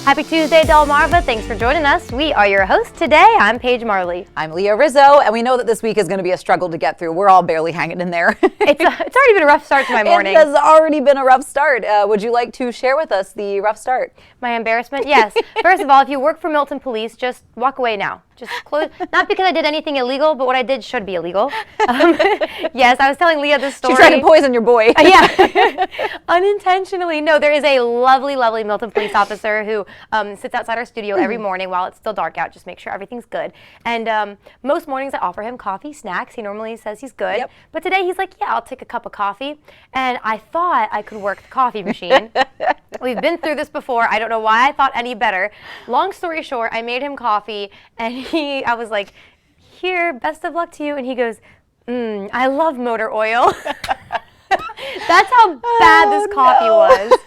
Happy Tuesday, Delmarva. Thanks for joining us. We are your hosts today. I'm Paige Marley. I'm Leah Rizzo, and we know that this week is going to be a struggle to get through. We're all barely hanging in there. It's already been a rough start to my morning. It has already been a rough start. Would you like to share with us the rough start? My embarrassment? Yes. First of all, if you work for Milton Police, just walk away now. Just close. Not because I did anything illegal, but what I did should be illegal. Yes, I was telling Leah this story. She tried to poison your boy. Yeah. Unintentionally. No, there is a lovely, lovely Milton police officer who sits outside our studio every morning while it's still dark out, just make sure everything's good. And most mornings I offer him coffee, snacks. He normally says he's good. Yep. But today he's like, yeah, I'll take a cup of coffee. And I thought I could work the coffee machine. We've been through this before. I don't know why I thought any better. Long story short, I made him coffee, and I was like, here, best of luck to you. And he goes, I love motor oil. That's how bad this coffee was.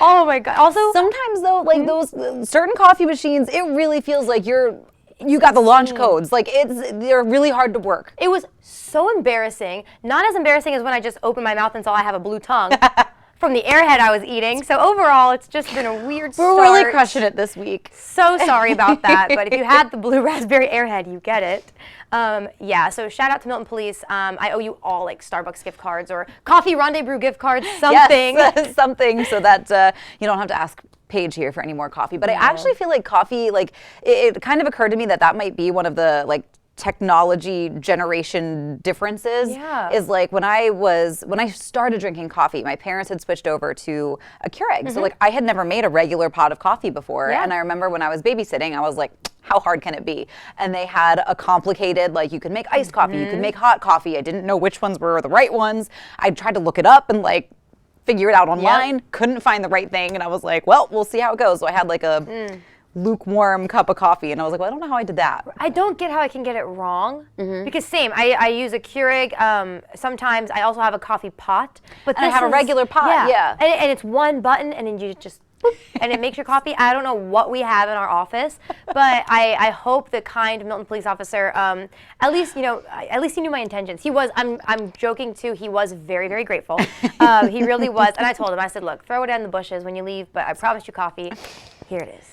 Oh my God. Also, sometimes though, like those certain coffee machines, it really feels like you got the launch codes. Like they're really hard to work. It was so embarrassing. Not as embarrassing as when I just opened my mouth and saw I have a blue tongue from the airhead I was eating. So overall, it's just been a weird start. We're really crushing it this week. So sorry about that. But if you had the blue raspberry airhead, you get it. Yeah, so shout out to Milton Police. I owe you all like Starbucks gift cards or Coffee Rendezvous gift cards, something. Yes, something so that you don't have to ask Paige here for any more coffee. But I actually feel like coffee, like it kind of occurred to me that might be one of the like technology generation differences. Yeah. Is like when I started drinking coffee, my parents had switched over to a Keurig. So like I had never made a regular pot of coffee before. Yeah. And I remember when I was babysitting, I was like, how hard can it be? And they had a complicated, like you could make iced coffee, you could make hot coffee. I didn't know which ones were the right ones. I tried to look it up and like figure it out online, couldn't find the right thing. And I was like, well, we'll see how it goes. So I had like a lukewarm cup of coffee, and I was like, well, I don't know how I did that. I don't get how I can get it wrong, because same, I use a Keurig, sometimes I also have a coffee pot, but and I have a regular pot, and it's one button, and then you just, boop, and it makes your coffee. I don't know what we have in our office, but I hope the kind Milton police officer, at least he knew my intentions. He was, I'm joking too, he was very, very grateful. He really was, and I told him, I said, look, throw it in the bushes when you leave, but I promised you coffee. Here it is.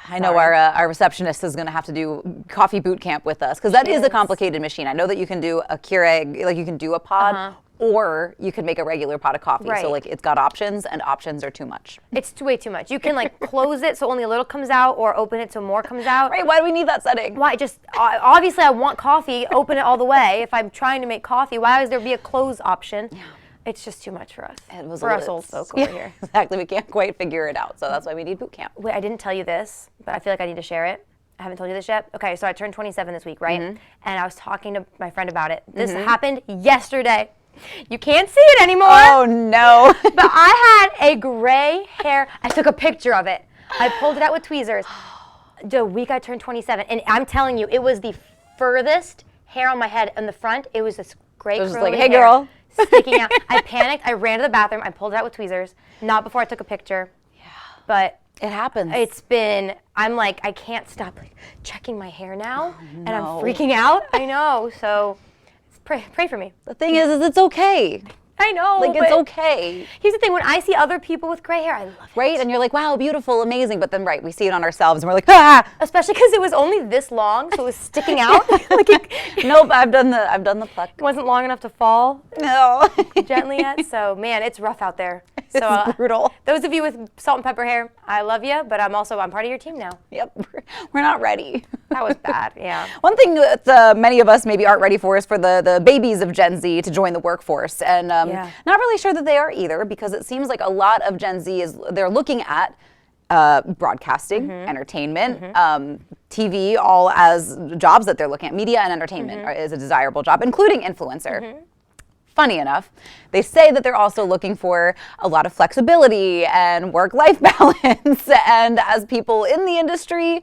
I know our receptionist is going to have to do coffee boot camp with us, because that is a complicated machine. I know that you can do a Keurig, like you can do a pod, or you can make a regular pot of coffee. Right. So like it's got options, and options are too much. It's way too much. You can like close it so only a little comes out, or open it so more comes out. Right? Why do we need that setting? Why? Just obviously I want coffee. Open it all the way. If I'm trying to make coffee, why would there be a close option? Yeah. It's just too much for us. It was for us old folk over here. Exactly. We can't quite figure it out. So that's why we need boot camp. Wait, I didn't tell you this, but I feel like I need to share it. I haven't told you this yet. Okay, so I turned 27 this week, right? And I was talking to my friend about it. This happened yesterday. You can't see it anymore. Oh, no. But I had a gray hair. I took a picture of it. I pulled it out with tweezers the week I turned 27. And I'm telling you, it was the furthest hair on my head in the front. It was this gray curly just like, hey, hair girl. Sticking out. I panicked. I ran to the bathroom. I pulled it out with tweezers. Not before I took a picture. Yeah. But it happens. I'm like, I can't stop checking my hair now. Oh, no. And I'm freaking out. I know. So pray for me. The thing is it's okay. I know. Like, it's okay. Here's the thing. When I see other people with gray hair, I love it. Right? And you're like, wow, beautiful, amazing. But then, we see it on ourselves, and we're like, ah! Especially because it was only this long, so it was sticking out. Nope, I've done the pluck. It wasn't long enough to fall. No. Gently yet. So, man, it's rough out there. It's brutal. Those of you with salt and pepper hair, I love you, but I'm part of your team now. Yep. We're not ready. That was bad, yeah. One thing that many of us maybe aren't ready for is for the babies of Gen Z to join the workforce. And not really sure that they are either, because it seems like a lot of Gen Z they're looking at broadcasting, entertainment, TV, all as jobs that they're looking at. Media and entertainment is a desirable job, including influencer. Funny enough, they say that they're also looking for a lot of flexibility and work-life balance. And as people in the industry,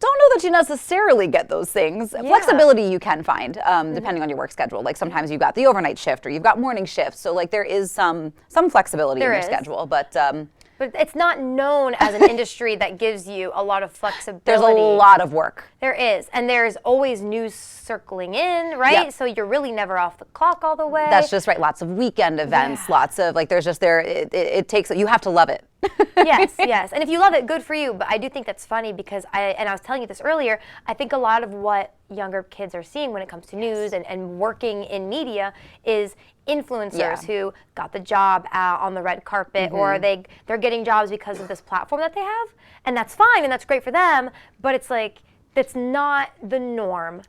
don't know that you necessarily get those things. Yeah. Flexibility you can find, depending on your work schedule. Like sometimes you've got the overnight shift or you've got morning shifts. So like there is some flexibility in your schedule. But But it's not known as an industry that gives you a lot of flexibility. There's a lot of work. There is. And there's always news circling in, right? Yep. So you're really never off the clock all the way. That's just right. Lots of weekend events, lots of, like, there's just it takes, you have to love it. Yes, yes. And if you love it, good for you. But I do think that's funny because I was telling you this earlier, I think a lot of what younger kids are seeing when it comes to news and working in media is influencers who got the job out on the red carpet, or they're getting jobs because of this platform that they have. And that's fine and that's great for them, but it's like, that's not the norm.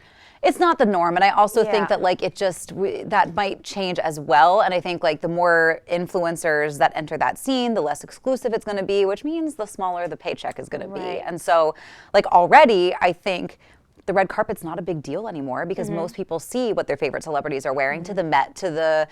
It's not the norm, and I also think that, like, that might change as well. And I think, like, the more influencers that enter that scene, the less exclusive it's going to be, which means the smaller the paycheck is going to be. And so, like, already, I think the red carpet's not a big deal anymore because most people see what their favorite celebrities are wearing to the Met, to the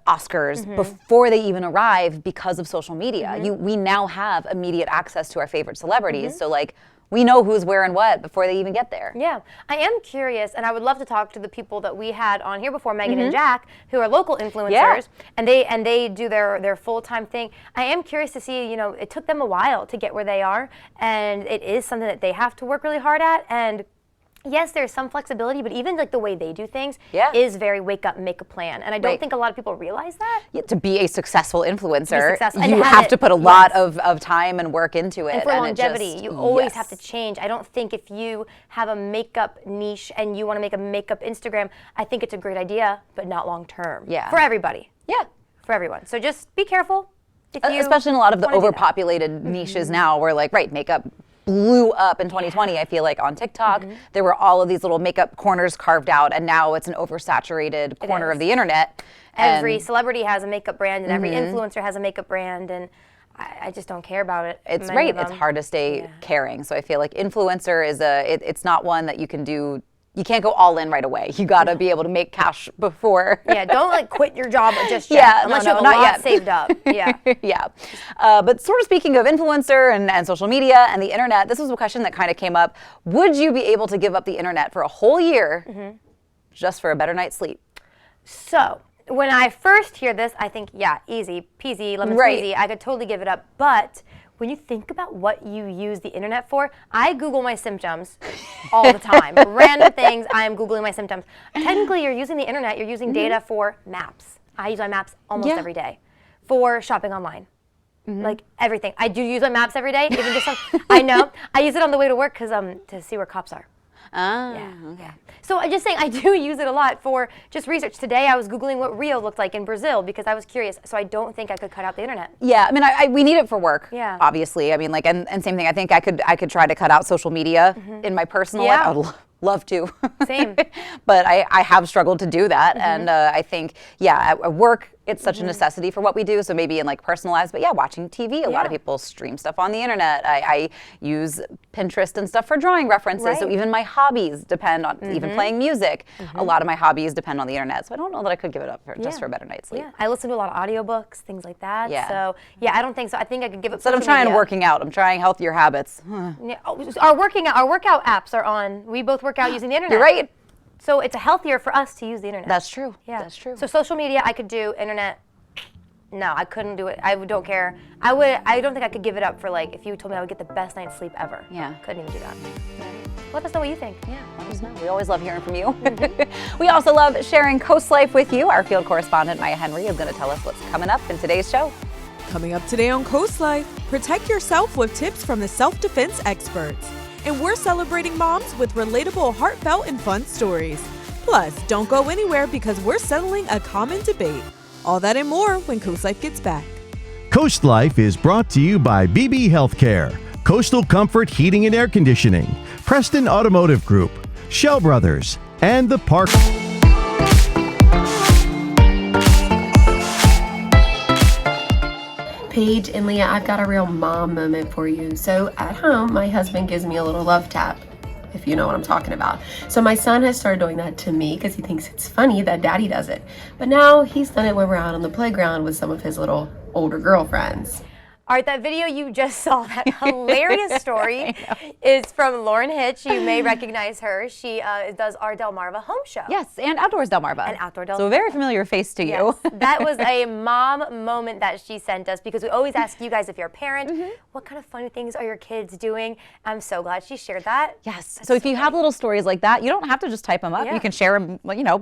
Oscars before they even arrive because of social media. We now have immediate access to our favorite celebrities, so, like, we know who's wearing what before they even get there. Yeah, I am curious, and I would love to talk to the people that we had on here before, Megan and Jack, who are local influencers, and they do their full-time thing. I am curious to see, you know, it took them a while to get where they are, and it is something that they have to work really hard at, and yes, there's some flexibility, but even like the way they do things is very wake up, make a plan. And I don't think a lot of people realize that. Yeah, to be a successful influencer, and you have to put a lot of time and work into it. And for longevity, you always have to change. I don't think if you have a makeup niche and you want to make a makeup Instagram, I think it's a great idea, but not long term. Yeah. For everybody. Yeah. For everyone. So just be careful. Especially in a lot of the overpopulated niches now where, like, makeup blew up in 2020, I feel like, on TikTok. There were all of these little makeup corners carved out, and now it's an oversaturated corner of the internet. Every celebrity has a makeup brand, and every influencer has a makeup brand, and I just don't care about it. It's it's hard to stay caring. So I feel like influencer is it's not one that you can do. You can't go all in right away. You got to be able to make cash before. Yeah, don't like quit your job just yet, unless you have a lot saved up. Yeah. Yeah. But sort of speaking of influencer and social media and the internet, this was a question that kind of came up. Would you be able to give up the internet for a whole year just for a better night's sleep? So when I first hear this, I think, yeah, easy peasy, lemon squeezy. I could totally give it up. But when you think about what you use the internet for, I Google my symptoms all the time. Random things, I am Googling my symptoms. Technically, you're using the internet, you're using data for maps. I use my maps almost every day. For shopping online. Like everything. I do use my maps every day, even just I know. I use it on the way to work because to see where cops are. Okay. So I'm just saying, I do use it a lot for just research. Today I was Googling what Rio looked like in Brazil because I was curious. So I don't think I could cut out the internet. Yeah, I mean, we need it for work. Yeah. Obviously, I mean, like, and same thing. I think I could try to cut out social media in my personal life. I would love to. Same. But I have struggled to do that, and I think at work it's such a necessity for what we do. So maybe in like personal lives, but watching TV. A lot of people stream stuff on the internet. I use Pinterest and stuff for drawing references. So even my hobbies depend on even playing music. A lot of my hobbies depend on the internet. So I don't know that I could give it up for just for a better night's sleep. Yeah. I listen to a lot of audiobooks, things like that. Yeah. So I don't think so. I think I could give up. So I'm trying working out. I'm trying healthier habits. Yeah. Our workout apps are on. We both work out using the internet. You're right. So it's healthier for us to use the internet. That's true. Yeah. That's true. So social media, I could do. Internet, no, I couldn't do it. I don't care. I don't think I could give it up for, like, if you told me I would get the best night's sleep ever. Yeah. Couldn't even do that. Let us know what you think. Yeah, let us know. We always love hearing from you. We also love sharing Coast Life with you. Our field correspondent, Maya Henry, is going to tell us what's coming up in today's show. Coming up today on Coast Life, protect yourself with tips from the self-defense experts. And we're celebrating moms with relatable, heartfelt, and fun stories. Plus, don't go anywhere because we're settling a common debate. All that and more when Coast Life gets back. Coast Life is brought to you by BB Healthcare, Coastal Comfort Heating and Air Conditioning, Preston Automotive Group, Shell Brothers, and the Park. Paige and Leah, I've got a real mom moment for you. So at home, my husband gives me a little love tap, if you know what I'm talking about. So my son has started doing that to me because he thinks it's funny that daddy does it. But now he's done it when we're out on the playground with some of his little older girlfriends. All right, that video you just saw, that hilarious story, is from Lauren Hitch. You may recognize her. She does our Delmarva home show. Yes, and Outdoors Delmarva. And Outdoor Delmarva. So a very familiar face to you. Yes. That was a mom moment that she sent us, because we always ask you guys, if you're a parent, what kind of funny things are your kids doing? I'm so glad she shared that. Yes. So if you have little stories like that, you don't have to just type them up. Yeah. You can share them,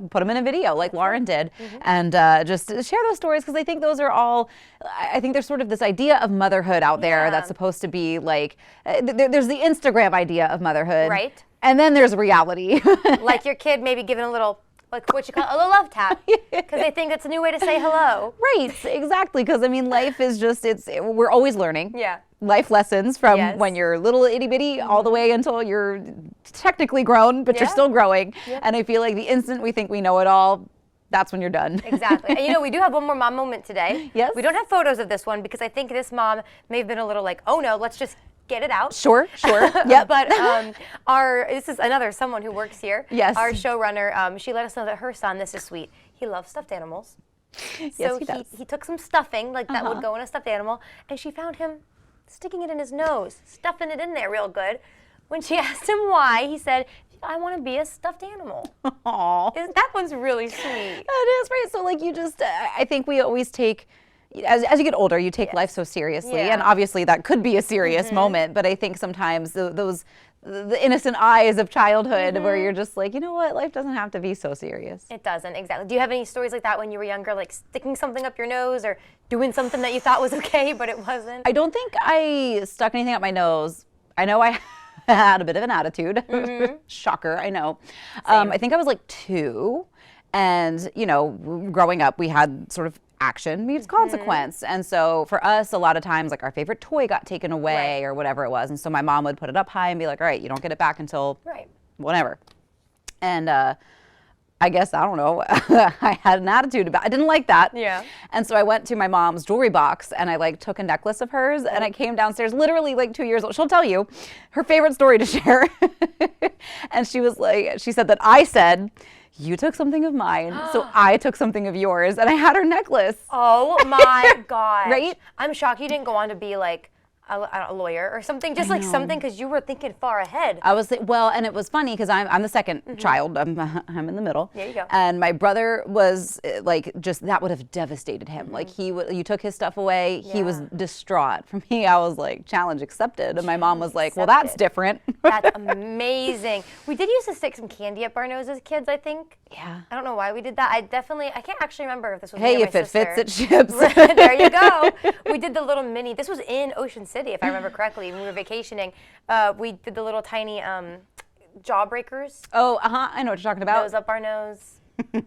put them in a video like Lauren did, and just share those stories, because I think those are all, I think there's sort of this idea of motherhood out there that's supposed to be like, there's the Instagram idea of motherhood. Right. And then there's reality. Like your kid maybe giving a little, like what you call a little love tap, because they think it's a new way to say hello. Right, exactly, because I mean, life is just, we're always learning. Yeah. Life lessons from when you're little itty bitty all the way until you're technically grown, but you're still growing. And I feel like the instant we think we know it all, that's when you're done. Exactly. And we do have one more mom moment today. Yes. We don't have photos of this one, because I think this mom may have been a little like, oh no, let's just get it out. Sure. Yep. But this is someone who works here. Yes. Our showrunner, she let us know that her son, this is sweet, he loves stuffed animals. So he does. he took some stuffing, like that would go in a stuffed animal, and she found him sticking it in his nose, stuffing it in there real good. When she asked him why, he said, I want to be a stuffed animal. Aww. That one's really sweet. That is right. So like you just, I think we always take, as you get older, you take life so seriously, and obviously that could be a serious moment. But I think sometimes the innocent eyes of childhood, where you're just like, you know what, life doesn't have to be so serious. It doesn't, exactly. Do you have any stories like that when you were younger, like sticking something up your nose or doing something that you thought was okay but it wasn't? I don't think I stuck anything up my nose. I know I had a bit of an attitude. Shocker, I know. I think I was like 2, and growing up, we had sort of action meets consequence. And so for us, a lot of times, like our favorite toy got taken away or whatever it was. And so my mom would put it up high and be like, all right, you don't get it back until whatever. And I guess, I don't know, I had an attitude about it. I didn't like that. Yeah. And so I went to my mom's jewelry box, and I like took a necklace of hers, and I came downstairs, literally like 2 years old. She'll tell you her favorite story to share. And she was like, she said that I said, you took something of mine, so I took something of yours, and I had her necklace. Oh my gosh. Right? I'm shocked you didn't go on to be like a lawyer or something, just like something, because you were thinking far ahead. I was well, and it was funny because I'm the second child. I'm in the middle. There you go. And my brother was like, just that would have devastated him. Like you took his stuff away. He was distraught. For me, I was like, challenge accepted. And my mom was like, well, that's different. That's amazing. We did used to stick some candy up our noses as kids, I think. Yeah. I don't know why we did that. I can't actually remember if this was me Hey, or my if it sister. fits, it ships. There you go. We did the little mini, this was in Ocean City, if I remember correctly, when we were vacationing. We did the little tiny jawbreakers. Oh, I know what you're talking about. Nose up our nose.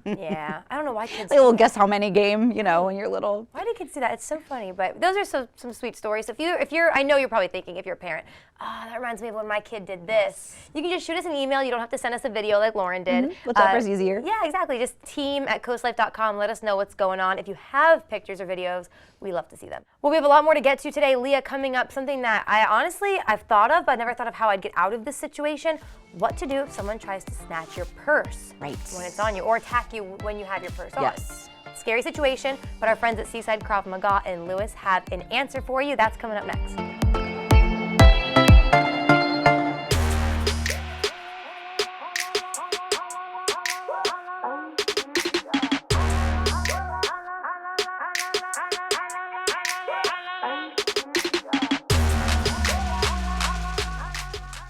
Yeah, I don't know why kids A little guess how many game, when you're little. Why do kids do that? It's so funny, but those are some sweet stories. If you're, I know you're probably thinking, if you're a parent, that reminds me of when my kid did this. You can just shoot us an email. You don't have to send us a video like Lauren did. Whatever's easier. Yeah, exactly. Just team@coastlife.com. Let us know what's going on. If you have pictures or videos, we love to see them. Well, we have a lot more to get to today. Leah, coming up, something that I've thought of, but I never thought of how I'd get out of this situation. What to do if someone tries to snatch your purse when it's on you, or attack you when you have your purse on. Yes. Scary situation, but our friends at Seaside Krav Maga in Lewis have an answer for you. That's coming up next.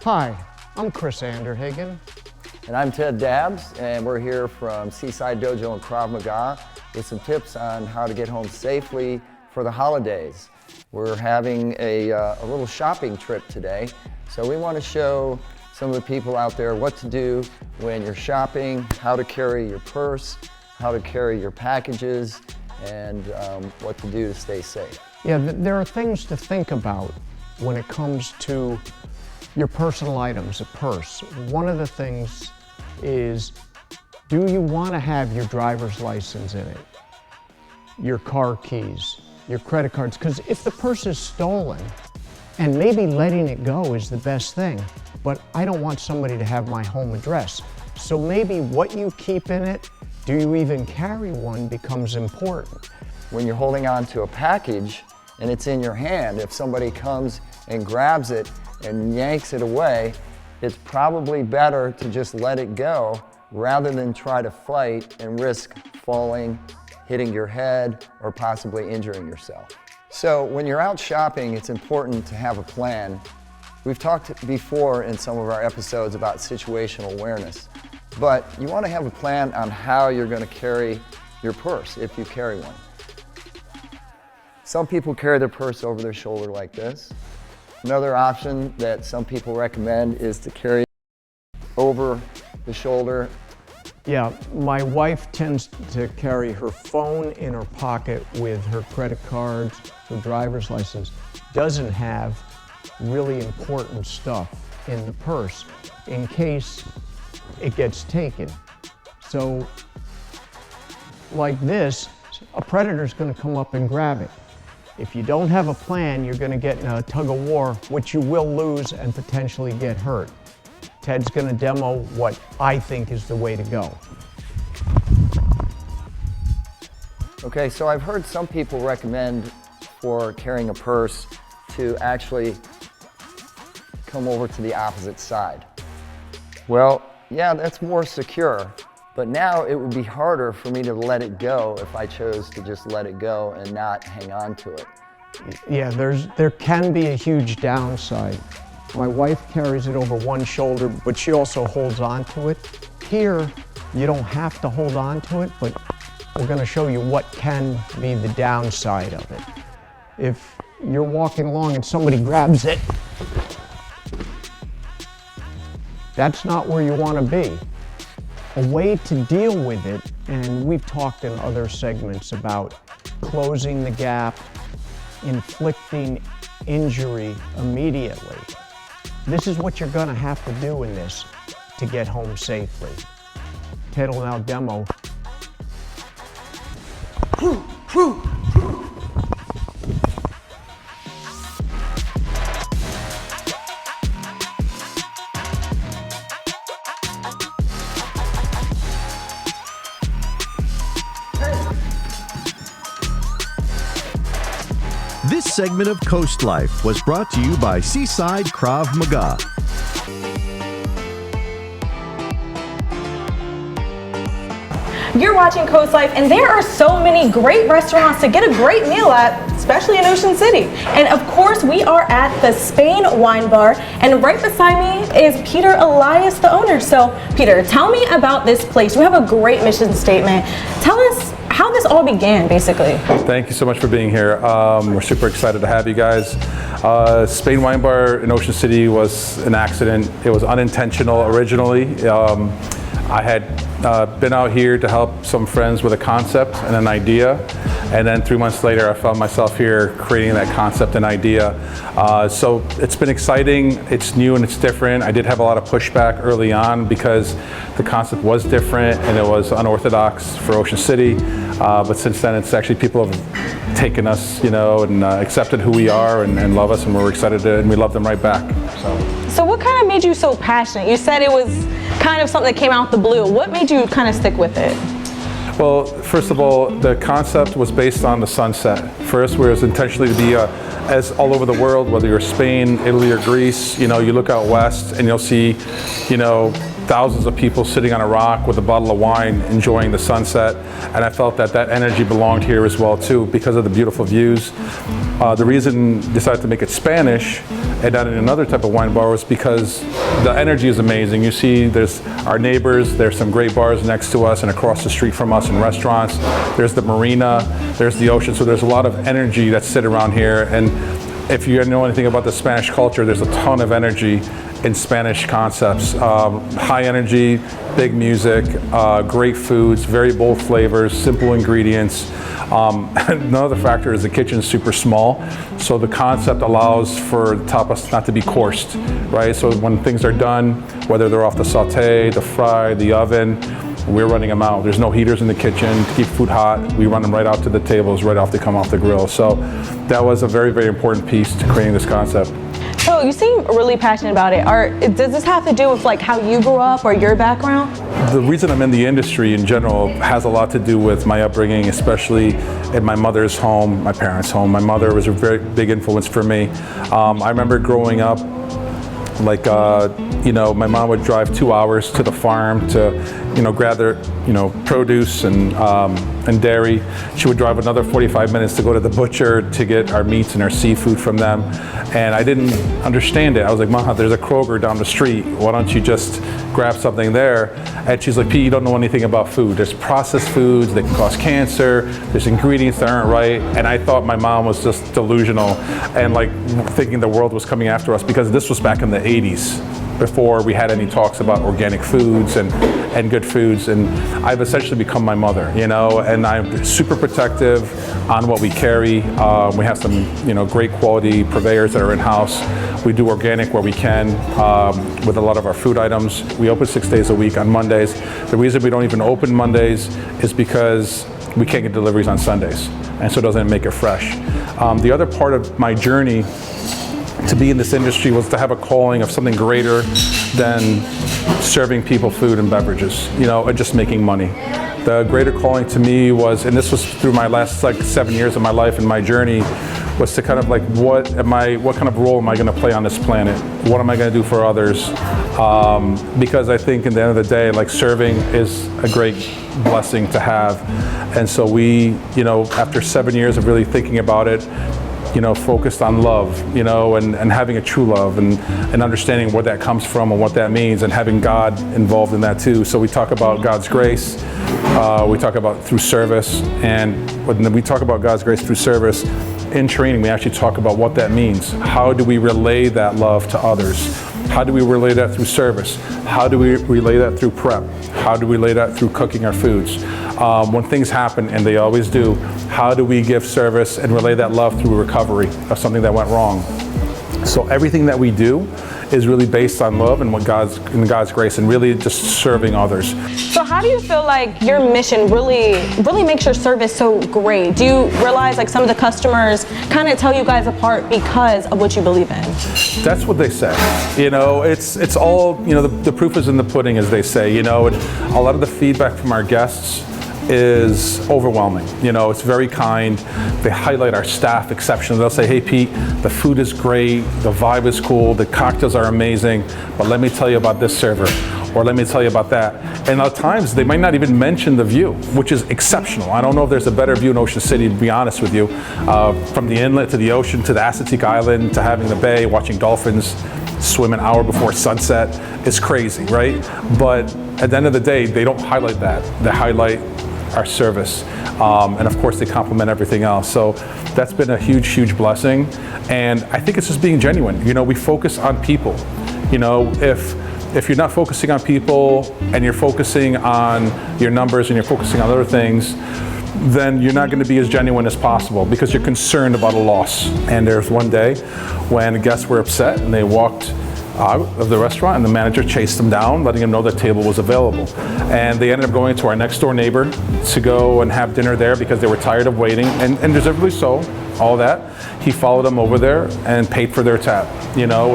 Hi, I'm Chris Anderhagen. And I'm Ted Dabbs, and we're here from Seaside Dojo and Krav Maga with some tips on how to get home safely for the holidays. We're having a little shopping trip today, so we want to show some of the people out there what to do when you're shopping, how to carry your purse, how to carry your packages, and what to do to stay safe. Yeah, there are things to think about when it comes to your personal items, a purse. One of the things is, do you want to have your driver's license in it, your car keys, your credit cards? Because if the purse is stolen, and maybe letting it go is the best thing, but I don't want somebody to have my home address. So maybe what you keep in it, do you even carry one, becomes important. When you're holding on to a package, and it's in your hand, if somebody comes and grabs it and yanks it away, it's probably better to just let it go rather than try to fight and risk falling, hitting your head, or possibly injuring yourself. So when you're out shopping, it's important to have a plan. We've talked before in some of our episodes about situational awareness, but you want to have a plan on how you're going to carry your purse, if you carry one. Some people carry their purse over their shoulder like this. Another option that some people recommend is to carry it over the shoulder. Yeah, my wife tends to carry her phone in her pocket with her credit cards, her driver's license. Doesn't have really important stuff in the purse in case it gets taken. So, like this, a predator's going to come up and grab it. If you don't have a plan, you're going to get in a tug of war, which you will lose and potentially get hurt. Ted's going to demo what I think is the way to go. Okay, so I've heard some people recommend for carrying a purse to actually come over to the opposite side. Well, yeah, that's more secure, but now it would be harder for me to let it go if I chose to just let it go and not hang on to it. Yeah, there can be a huge downside. My wife carries it over one shoulder, but she also holds on to it. Here, you don't have to hold on to it, but we're going to show you what can be the downside of it. If you're walking along and somebody grabs it, that's not where you want to be. A way to deal with it, and we've talked in other segments about closing the gap, inflicting injury immediately. This is what you're going to have to do in this to get home safely. Ted will now demo. This segment of Coast Life was brought to you by Seaside Krav Maga. You're watching Coast Life, and there are so many great restaurants to get a great meal at, especially in Ocean City. And of course, we are at the Spain Wine Bar, and right beside me is Peter Elias, the owner. So, Peter, tell me about this place. You have a great mission statement. Tell us how this all began, basically. Thank you so much for being here. We're super excited to have you guys. Spain Wine Bar in Ocean City was an accident. It was unintentional originally. I had been out here to help some friends with a concept and an idea, and then 3 months later I found myself here creating that concept and idea. So it's been exciting, it's new and it's different. I did have a lot of pushback early on because the concept was different and it was unorthodox for Ocean City, but since then it's actually people have taken us, you know, and accepted who we are and love us, and we're excited to, and we love them right back. So what kind of made you so passionate? You said it was kind of something that came out the blue. What made you kind of stick with it? Well, first of all, the concept was based on the sunset. First, where it was intentionally to be as all over the world, whether you're Spain, Italy, or Greece, you know, you look out west and you'll see, you know, thousands of people sitting on a rock with a bottle of wine enjoying the sunset, and I felt that that energy belonged here as well too because of the beautiful views. The reason I decided to make it Spanish and not in another type of wine bar was because the energy is amazing. You see there's our neighbors, there's some great bars next to us and across the street from us and restaurants. There's the marina, there's the ocean, so there's a lot of energy that's sit around here. And if you know anything about the Spanish culture, there's a ton of energy in Spanish concepts. High energy, big music, great foods, very bold flavors, simple ingredients. Another factor is the kitchen's super small, so the concept allows for tapas not to be coursed, right? So when things are done, whether they're off the saute, the fry, the oven, we're running them out. There's no heaters in the kitchen to keep food hot. We run them right out to the tables, right off they come off the grill. So that was a very, very important piece to creating this concept. So you seem really passionate about it. Does this have to do with like how you grew up or your background? The reason I'm in the industry in general has a lot to do with my upbringing, especially in my mother's home, my parents' home. My mother was a very big influence for me. I remember growing up, like, my mom would drive 2 hours to the farm to, gather, produce and dairy. She would drive another 45 minutes to go to the butcher to get our meats and our seafood from them. And I didn't understand it. I was like, Mom, there's a Kroger down the street. Why don't you just grab something there? And she's like, Pete, you don't know anything about food. There's processed foods that can cause cancer. There's ingredients that aren't right. And I thought my mom was just delusional and like thinking the world was coming after us, because this was back in the 80s. Before we had any talks about organic foods and good foods. And I've essentially become my mother, and I'm super protective on what we carry. We have some, great quality purveyors that are in-house. We do organic where we can with a lot of our food items. We open 6 days a week on Mondays. The reason we don't even open Mondays is because we can't get deliveries on Sundays, and so it doesn't make it fresh. The other part of my journey to be in this industry was to have a calling of something greater than serving people food and beverages, and just making money. The greater calling to me was, and this was through my last 7 years of my life and my journey, was to kind of like, what kind of role am I going to play on this planet? What am I going to do for others? Because I think in the end of the day, like, serving is a great blessing to have. And so we, after 7 years of really thinking about it, focused on love, and having a true love and understanding where that comes from and what that means, and having God involved in that too. So we talk about God's grace, we talk about through service, and when we talk about God's grace through service, in training we actually talk about what that means. How do we relay that love to others? How do we relay that through service? How do we relay that through prep? How do we relay that through cooking our foods? When things happen, and they always do, how do we give service and relay that love through recovery of something that went wrong? So everything that we do is really based on love and God's grace, and really just serving others. So how do you feel like your mission really makes your service so great? Do you realize like some of the customers kind of tell you guys apart because of what you believe in? That's what they say. It's all, the proof is in the pudding, as they say, and a lot of the feedback from our guests is overwhelming. It's very kind. They highlight our staff exceptionally. They'll say, hey Pete, the food is great, the vibe is cool, the cocktails are amazing, but let me tell you about this server, or let me tell you about that. And at times they might not even mention the view, which is exceptional. I don't know if there's a better view in Ocean City, to be honest with you. From the inlet to the ocean to the Assateague Island to having the bay, watching dolphins swim an hour before sunset is crazy, right? But at the end of the day, they don't highlight that. They highlight our service, and of course they complement everything else. So that's been a huge blessing, and I think it's just being genuine. We focus on people. If you're not focusing on people and you're focusing on your numbers and you're focusing on other things, then you're not going to be as genuine as possible, because you're concerned about a loss. And there's one day when guests were upset and they walked out of the restaurant, and the manager chased them down, letting them know the table was available. And they ended up going to our next door neighbor to go and have dinner there because they were tired of waiting, and deservedly so, all that. He followed them over there and paid for their tab,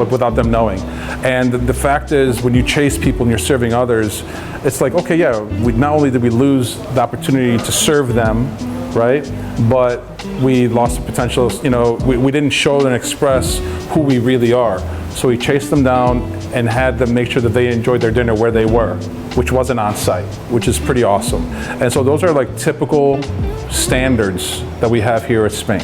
without them knowing. And the fact is, when you chase people and you're serving others, it's like, okay, yeah, not only did we lose the opportunity to serve them, right, but we lost the potential, we didn't show and express who we really are. So we chased them down and had them make sure that they enjoyed their dinner where they were, which wasn't on site, which is pretty awesome. And so those are like typical standards that we have here at Spain.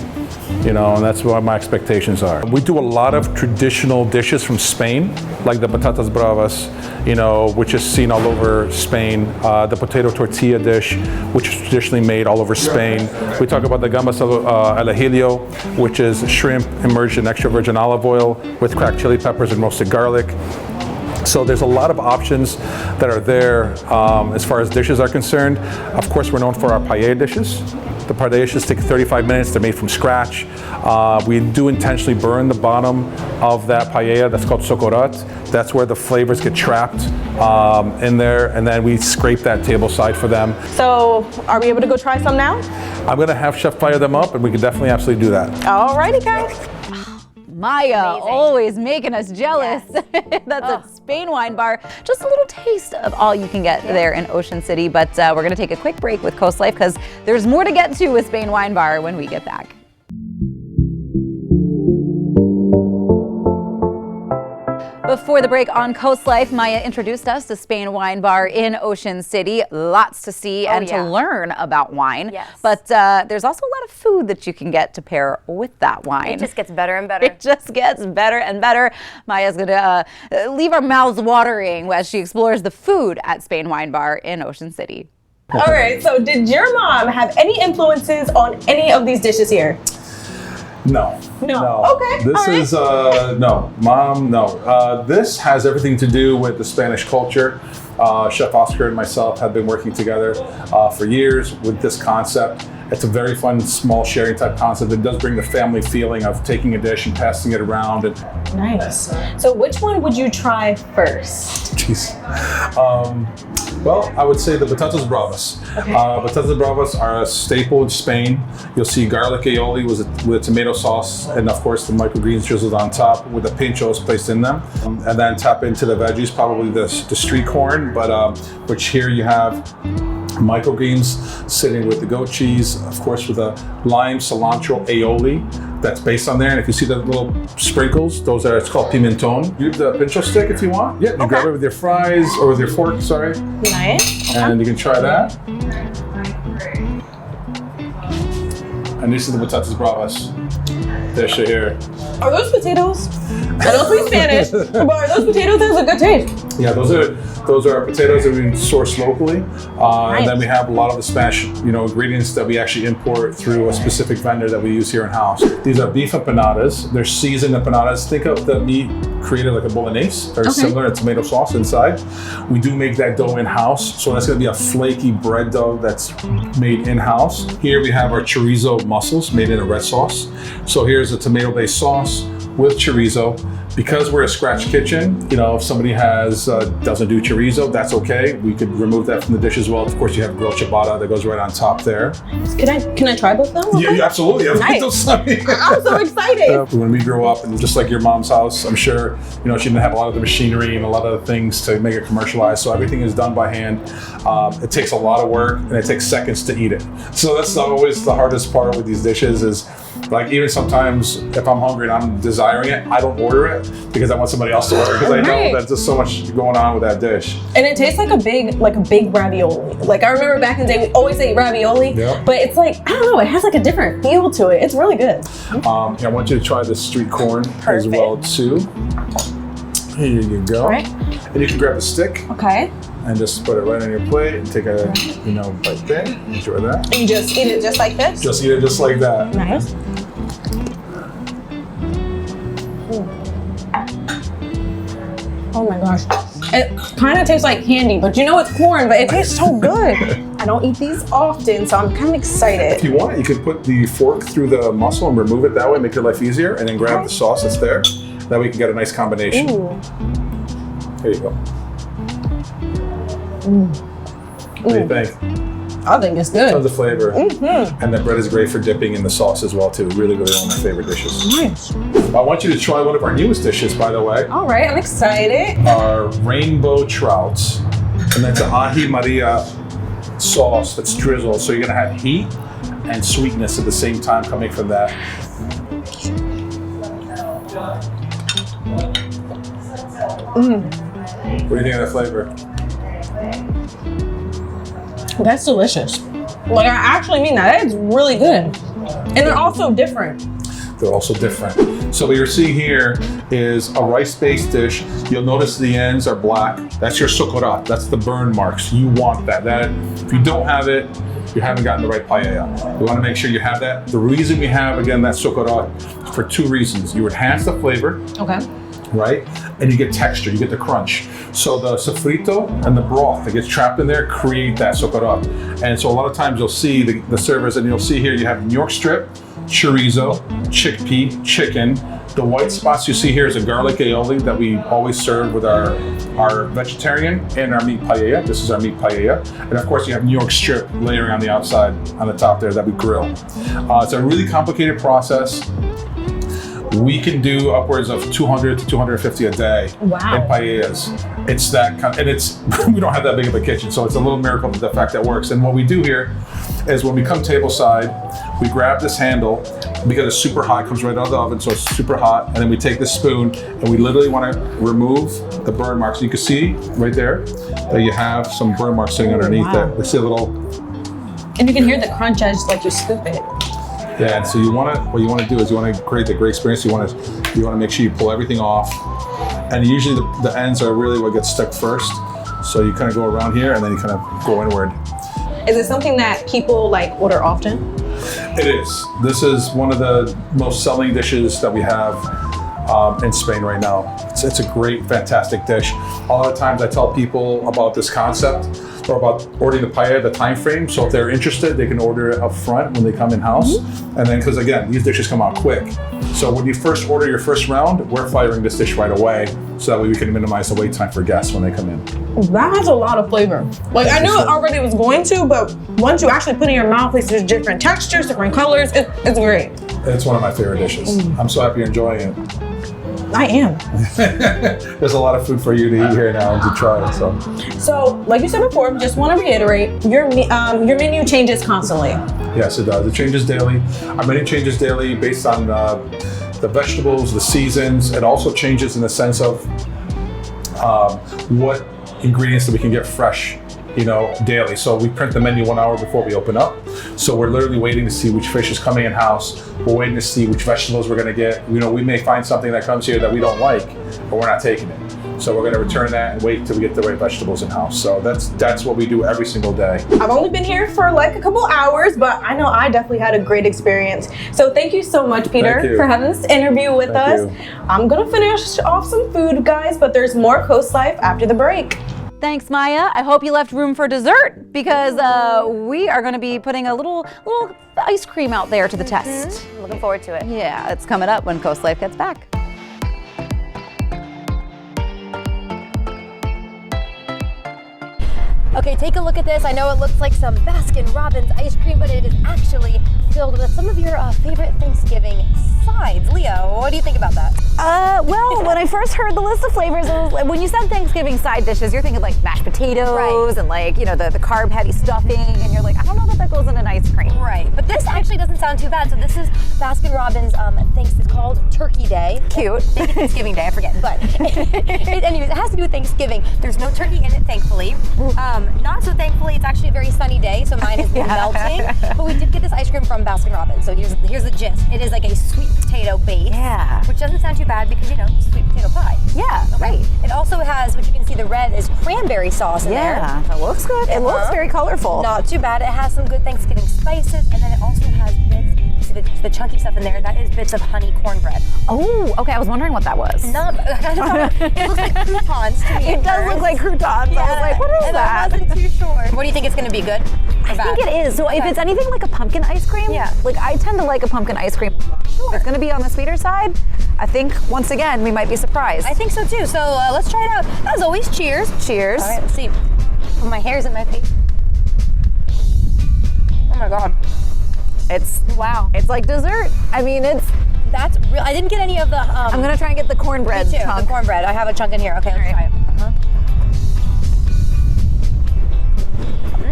And that's what my expectations are. We do a lot of traditional dishes from Spain, like the patatas bravas, which is seen all over Spain, the potato tortilla dish, which is traditionally made all over Spain. We talk about the gambas al ajillo, which is shrimp immersed in extra virgin olive oil with cracked chili peppers and roasted garlic. So there's a lot of options that are there as far as dishes are concerned. Of course, we're known for our paella dishes. The paella dishes take 35 minutes. They're made from scratch. We do intentionally burn the bottom of that paella. That's called socorat. That's where the flavors get trapped in there, and then we scrape that table side for them. So are we able to go try some now? I'm going to have Chef fire them up, and we can definitely absolutely do that. Alrighty, guys. Maya, Amazing. always making us jealous. Yes. That's at Spain Wine Bar. Just a little taste of all you can get there in Ocean City. But we're going to take a quick break with Coast Life because there's more to get to with Spain Wine Bar when we get back. Before the break on Coast Life, Maya introduced us to Spain Wine Bar in Ocean City. Lots to see and to learn about wine. Yes. But there's also a lot of food that you can get to pair with that wine. It just gets better and better. It just gets better and better. Maya's going to leave our mouths watering as she explores the food at Spain Wine Bar in Ocean City. All right, so did your mom have any influences on any of these dishes here? No. No. Okay. This is no, Mom. No. This has everything to do with the Spanish culture. Chef Oscar and myself have been working together for years with this concept. It's a very fun, small sharing type concept. It does bring the family feeling of taking a dish and passing it around. And Nice. So which one would you try first? jeez. Well, I would say the patatas bravas. Okay. Patatas bravas are a staple in Spain. You'll see garlic aioli with a tomato sauce, and of course the microgreens drizzled on top with the pinchos placed in them. And then tap into the veggies, probably the street corn, but which here you have microgreens sitting with the goat cheese, of course with a lime cilantro aioli that's based on there. And if you see the little sprinkles, it's called pimenton. Use the pincho stick if you want. Yeah, you grab it with your fries or with your fork, sorry. Nice. And you can try that. And this is the patatas bravas dish here. Are those potatoes? I don't speak Spanish, but are those potatoes? That has a good taste. Yeah, those are potatoes that we source locally, and then we have a lot of the Spanish, ingredients that we actually import through a specific vendor that we use here in house. These are beef empanadas. They're seasoned empanadas. Think of the meat created like a bolognese, very similar, a tomato sauce inside. We do make that dough in house, so that's going to be a flaky bread dough that's made in house. Here we have our chorizo mussels made in a red sauce. So here's a tomato-based sauce with chorizo. Because we're a scratch kitchen, if somebody doesn't do chorizo, that's okay. We could remove that from the dish as well. Of course, you have grilled ciabatta that goes right on top there. Can I try both of them? Yeah, absolutely. Nice. I'm so excited. When we grew up, and just like your mom's house, I'm sure, she didn't have a lot of the machinery and a lot of the things to make it commercialized. So everything is done by hand. It takes a lot of work and it takes seconds to eat it. So that's always the hardest part with these dishes is, like, even sometimes if I'm hungry and I'm desiring it, I don't order it because I want somebody else to order because I know that there's so much going on with that dish. And it tastes like a big ravioli. Like, I remember back in the day, we always ate ravioli, but it's like, I don't know, it has like a different feel to it. It's really good. I want you to try the street corn as well too. Here you go. All right. And you can grab a stick. Okay. And just put it right on your plate and take a, bite there. Enjoy that. And you just eat it just like this? Just eat it just like that. Nice. Oh my gosh. It kind of tastes like candy, but it's corn, but it tastes so good. I don't eat these often, so I'm kind of excited. If you want, you can put the fork through the mussel and remove it that way, make your life easier, and then grab the sauce that's there. That way you can get a nice combination. Ooh. Here you go. What do you think? I think it's good. Tons of flavor. And the bread is great for dipping in the sauce as well too. Really, really one of my favorite dishes. Nice. I want you to try one of our newest dishes, by the way. All right, I'm excited. Our rainbow trouts. And that's an ají Maria sauce that's drizzled. So you're gonna have heat and sweetness at the same time coming from that. What do you think of that flavor? That's delicious. Like, I actually mean that. It's really good. And they're also different. They're also different. So what you're seeing here is a rice-based dish. You'll notice the ends are black. That's your socorat. That's the burn marks. You want that. If you don't have it, you haven't gotten the right paella. You want to make sure you have that. The reason we have, again, that socorat is for two reasons. You enhance the flavor. Okay. Right? And you get texture, you get the crunch. So the sofrito and the broth that gets trapped in there create that socorat. And so a lot of times you'll see the servers, and you'll see here you have New York strip, chorizo, chickpea, chicken. The white spots you see here is a garlic aioli that we always serve with our vegetarian and our meat paella. This is our meat paella. And of course you have New York strip layering on the outside, on the top there that we grill. It's a really complicated process. we can do upwards of 200 to 250 a day Wow. in paellas. It's that kind, and it's we don't have that big of a kitchen, so it's a little miracle that the fact that works. And what we do here is when we come tableside, we grab this handle because it's super hot, it comes right out of the oven, so it's super hot, and then we take this spoon and we literally want to remove the burn marks. You can see right there that you have some burn marks sitting underneath wow. that. Let's see a little. And you can hear the crunch as like you scoop it. Yeah, and so what you want to do is you want to create the great experience. You want to make sure you pull everything off, and usually the ends are really what gets stuck first. So you kind of go around here and then you kind of go inward. Is it something that people like order often? It is. This is one of the most selling dishes that we have in Spain right now. It's a great, fantastic dish. A lot of times I tell people about this concept or about ordering the paella, the time frame. So if they're interested, they can order it up front when they come in house. And then, because again, these dishes come out quick. So when you first order your first round, we're firing this dish right away. So that way we can minimize the wait time for guests when they come in. That has a lot of flavor. Like I knew it already was going to, but once you actually put it in your mouth, there's different textures, different colors. It's great. It's one of my favorite dishes. I'm so happy you're enjoying it. I am. There's a lot of food for you to eat here now and to try. So, like you said before, just want to reiterate, your menu changes constantly. Yes, it does. It changes daily. Our menu changes daily based on the vegetables, the seasons. It also changes in the sense of what ingredients that we can get fresh, daily. So we print the menu 1 hour before we open up. So we're literally waiting to see which fish is coming in house. We're waiting to see which vegetables we're going to get. We may find something that comes here that we don't like, but we're not taking it. So we're going to return that and wait till we get the right vegetables in house. So that's what we do every single day. I've only been here for like a couple hours, but I know I definitely had a great experience. So thank you so much, Peter, for having this interview with us. I'm going to finish off some food, guys, but there's more Coast Life after the break. Thanks, Maya. I hope you left room for dessert because we are going to be putting a little ice cream out there to the test. Looking forward to it. Yeah, it's coming up when Coast Life gets back. Okay, take a look at this. I know it looks like some Baskin-Robbins ice cream, but it is actually filled with some of your favorite Thanksgiving sides. Leo, what do you think about that? Well, when I first heard the list of flavors, it was, when you said Thanksgiving side dishes, you're thinking like mashed potatoes and like, the carb-heavy stuffing, and you're like, I don't know that goes in an ice cream. Right, but this actually doesn't sound too bad. So this is Baskin-Robbins, it's called Turkey Day. Cute. Maybe Thanksgiving Day, I forget. But anyways, it has to do with Thanksgiving. There's no turkey in it, thankfully. Not so thankfully, it's actually a very sunny day, so mine is melting. But we did get this ice cream from Baskin-Robbins. So here's the gist. It is like a sweet potato base, which doesn't sound too bad because, sweet potato pie. Yeah, right. It also has, which you can see the red is cranberry sauce in there. Yeah, it looks good. It looks very colorful. Not too bad. It has some good Thanksgiving spices, and then it also has bits. The chunky stuff in there, that is bits of honey cornbread. Oh, okay. I was wondering what that was. It looks like croutons to me. It does look like croutons. Yeah. I was like, what is that? I wasn't too sure. What do you think it's going to be, good or bad? I think it is. So if it's anything like a pumpkin ice cream, like I tend to like a pumpkin ice cream. If it's going to be on the sweeter side, I think once again we might be surprised. I think so too. So let's try it out. As always, cheers. Cheers. All right, let's see. Oh, my hair's in my face. Oh my God. It's like dessert. I mean, that's real. I didn't get any of the. I'm gonna try and get the cornbread chunk. The cornbread. I have a chunk in here. Okay, let's try it.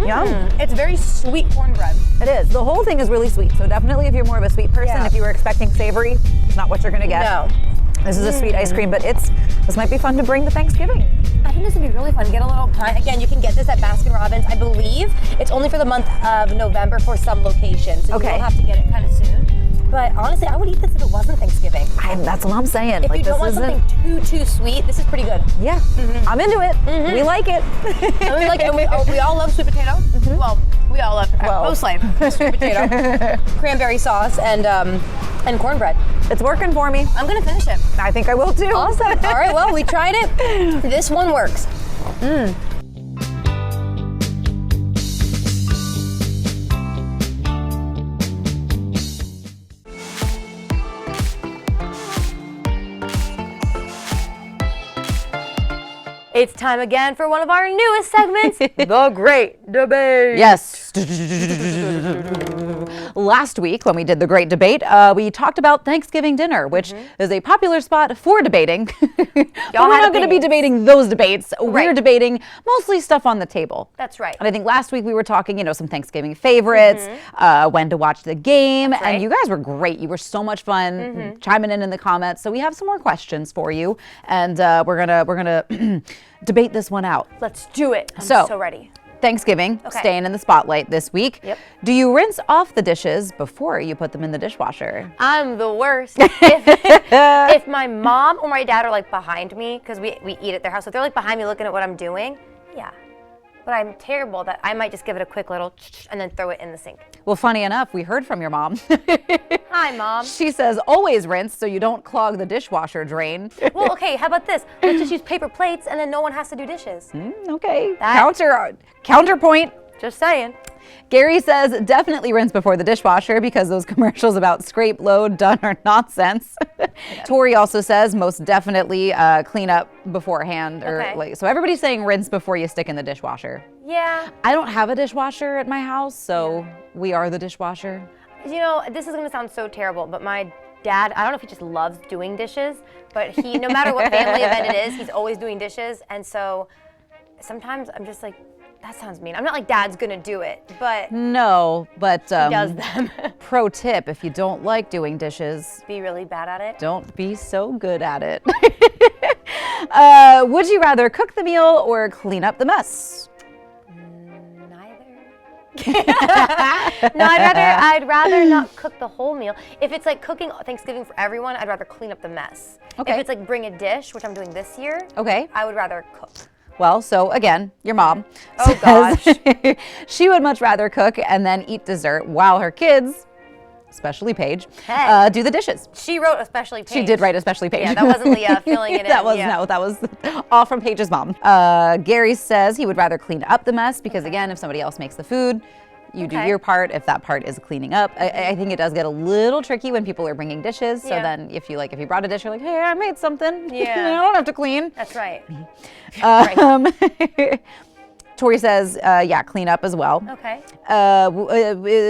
Yum. It's very sweet cornbread. It is. The whole thing is really sweet. So definitely, if you're more of a sweet person, if you were expecting savory, it's not what you're gonna get. No. This is a sweet ice cream, but this might be fun to bring to Thanksgiving. I think this would be really fun. Get a little pie. Again, you can get this at Baskin-Robbins. I believe it's only for the month of November for some locations. So you will have to get it kind of soon. But honestly, I would eat this if it wasn't Thanksgiving. That's what I'm saying. If you don't want something too sweet, this is pretty good. Yeah, I'm into it. We like it. And we like it. And we all love sweet potato. Well, we all love Coast Life sweet potato, cranberry sauce, and cornbread. It's working for me. I'm gonna finish it. I think I will too. Awesome. All right. Well, we tried it. This one works. It's time again for one of our newest segments, The Great Debate. Yes. last week when we did the great debate, we talked about Thanksgiving dinner, which is a popular spot for debating. But we're not going to be debating those debates. We're debating mostly stuff on the table. That's right. And I think last week we were talking, some Thanksgiving favorites, when to watch the game, and you guys were great. You were so much fun chiming in the comments. So we have some more questions for you, and we're gonna debate this one out. Let's do it. I'm so ready. Thanksgiving, staying in the spotlight this week. Yep. Do you rinse off the dishes before you put them in the dishwasher? I'm the worst. If my mom or my dad are like behind me, because we eat at their house, so if they're like behind me looking at what I'm doing, yeah. But I'm terrible that I might just give it a quick little and then throw it in the sink. Well, funny enough, we heard from your mom. Hi, Mom. She says always rinse so you don't clog the dishwasher drain. Well, okay, how about this? Let's just use paper plates and then no one has to do dishes. Okay. Counterpoint. Just saying. Gary says definitely rinse before the dishwasher because those commercials about scrape, load, done are nonsense. Tori also says most definitely clean up beforehand. So everybody's saying rinse before you stick in the dishwasher. Yeah. I don't have a dishwasher at my house, so we are the dishwasher. This is going to sound so terrible, but my dad, I don't know if he just loves doing dishes, but he, no matter what family event it is, he's always doing dishes. And so sometimes I'm just like, that sounds mean. I'm not like Dad's gonna do it, but no, but he does them. Pro tip: if you don't like doing dishes, be really bad at it. Don't be so good at it. Would you rather cook the meal or clean up the mess? Neither. No, I'd rather not cook the whole meal. If it's like cooking Thanksgiving for everyone, I'd rather clean up the mess. Okay. If it's like bring a dish, which I'm doing this year, I would rather cook. Well, so again, your mom says gosh. She would much rather cook and then eat dessert while her kids, especially Paige, do the dishes. She wrote especially Paige. She did write especially Paige. Yeah, that wasn't Leah filling it in. No, that was all from Paige's mom. Gary says he would rather clean up the mess because again, if somebody else makes the food, you do your part if that part is cleaning up. I think it does get a little tricky when people are bringing dishes. So then if you brought a dish, you're like, hey, I made something. Yeah. I don't have to clean. That's right. Tori says, clean up as well. Okay.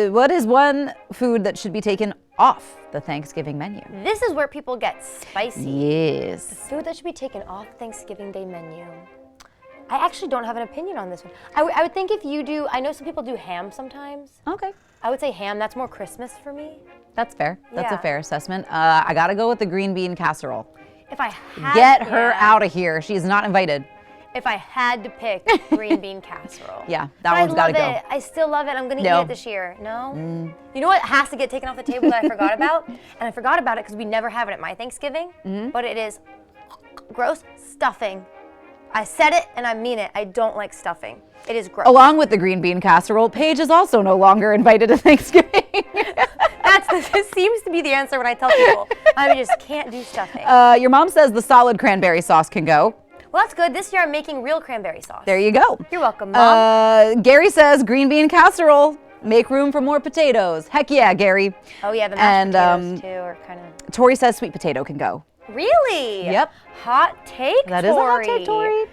What is one food that should be taken off the Thanksgiving menu? This is where people get spicy. Yes. The food that should be taken off Thanksgiving Day menu. I actually don't have an opinion on this one. I would think if you do, I know some people do ham sometimes. Okay. I would say ham, that's more Christmas for me. That's fair. That's a fair assessment. I gotta go with the green bean casserole. If I had Get her out of here. She's not invited. If I had to pick green bean casserole. Yeah, that one's gotta go. I still love it. I'm gonna eat it this year. No? You know what has to get taken off the table that I forgot about? And I forgot about it because we never have it at my Thanksgiving, but it is gross stuffing. I said it and I mean it. I don't like stuffing. It is gross. Along with the green bean casserole, Paige is also no longer invited to Thanksgiving. This seems to be the answer when I tell people. I just can't do stuffing. Your mom says the solid cranberry sauce can go. Well, that's good. This year I'm making real cranberry sauce. There you go. You're welcome, Mom. Gary says green bean casserole. Make room for more potatoes. Heck yeah, Gary. Oh yeah, the mashed potatoes too are kind of. Tori says sweet potato can go. Really? Yep. Hot take, That is a hot take, Tori.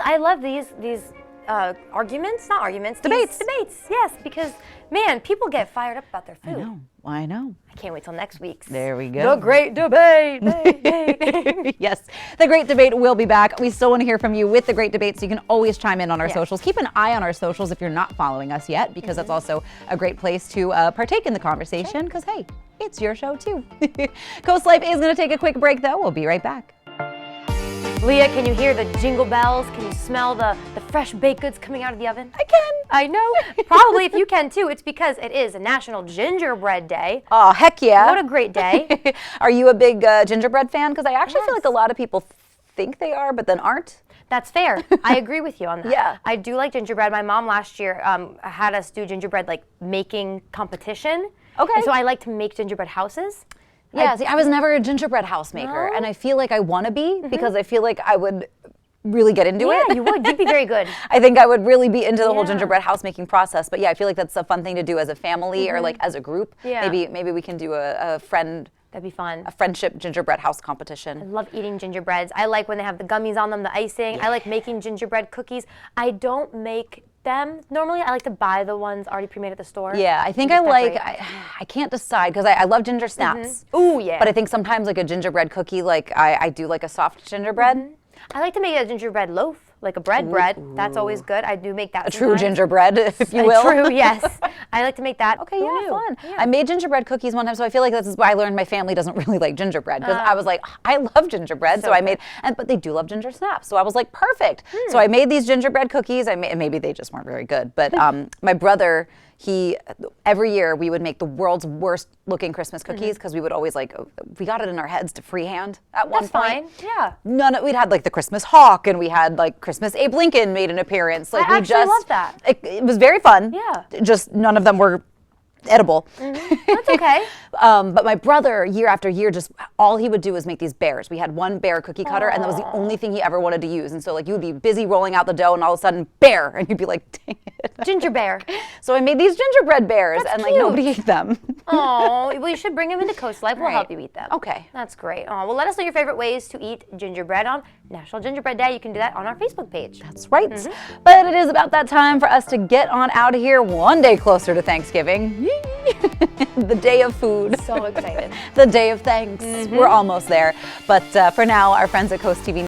I love these arguments, not arguments. Debates. Debates, yes, because, man, people get fired up about their food. I know. I can't wait till next week's. There we go. The Great Debate. Yes, the Great Debate will be back. We still want to hear from you with the Great Debate, so you can always chime in on our socials. Keep an eye on our socials if you're not following us yet, because that's also a great place to partake in the conversation, because, hey, it's your show, too. Coast Life is going to take a quick break, though. We'll be right back. Leah, can you hear the jingle bells? Can you smell the fresh baked goods coming out of the oven? I can. I know. Probably if you can too. It's because it is a National Gingerbread Day. Oh, heck yeah. What a great day. Are you a big gingerbread fan? Because I actually feel like a lot of people think they are, but then aren't. That's fair. I agree with you on that. Yeah. I do like gingerbread. My mom last year had us do gingerbread making competition. Okay. And so I like to make gingerbread houses. Yeah, I was never a gingerbread house maker, and I feel like I want to be because I feel like I would really get into it. Yeah, you would. You'd be very good. I think I would really be into the whole gingerbread house making process. But yeah, I feel like that's a fun thing to do as a family or as a group. Yeah. Maybe we can do a friend. That'd be fun. A friendship gingerbread house competition. I love eating gingerbreads. I like when they have the gummies on them, the icing. I like making gingerbread cookies. I don't make them. Normally, I like to buy the ones already pre-made at the store. Yeah, I think I like, I can't decide because I love ginger snaps. Ooh, yeah. But I think sometimes like a gingerbread cookie, like I do like a soft gingerbread. I like to make a gingerbread loaf, like a bread. That's always good. I do make that. A true gingerbread, if you will. True, yes. I like to make that. Okay, yeah, fun. Yeah. I made gingerbread cookies one time, so I feel like this is why I learned my family doesn't really like gingerbread. Because I was like, I love gingerbread, so I made, but they do love ginger snaps. So I was like, perfect. So I made these gingerbread cookies. Maybe they just weren't very good, but my brother, every year we would make the world's worst looking Christmas cookies because we would always we got it in our heads to freehand at one point. That's fine, yeah. We'd had like the Christmas hawk and we had like Christmas Abe Lincoln made an appearance. Like I actually love that. It was very fun. Yeah. Just none of them were edible. That's okay. But my brother, year after year, just all he would do was make these bears. We had one bear cookie cutter, and that was the only thing he ever wanted to use. And so, like, you would be busy rolling out the dough, and all of a sudden, bear, and you'd be like, dang it. Ginger bear. So I made these gingerbread bears, That's and cute. like nobody ate them. Oh, well, you should bring them into Coast Life. We'll help you eat them. Okay. That's great. Oh, well, let us know your favorite ways to eat gingerbread on National Gingerbread Day. You can do that on our Facebook page. That's right. But it is about that time for us to get on out of here, one day closer to Thanksgiving. The day of food. So excited. The day of thanks. We're almost there. But for now, our friends at Coast TV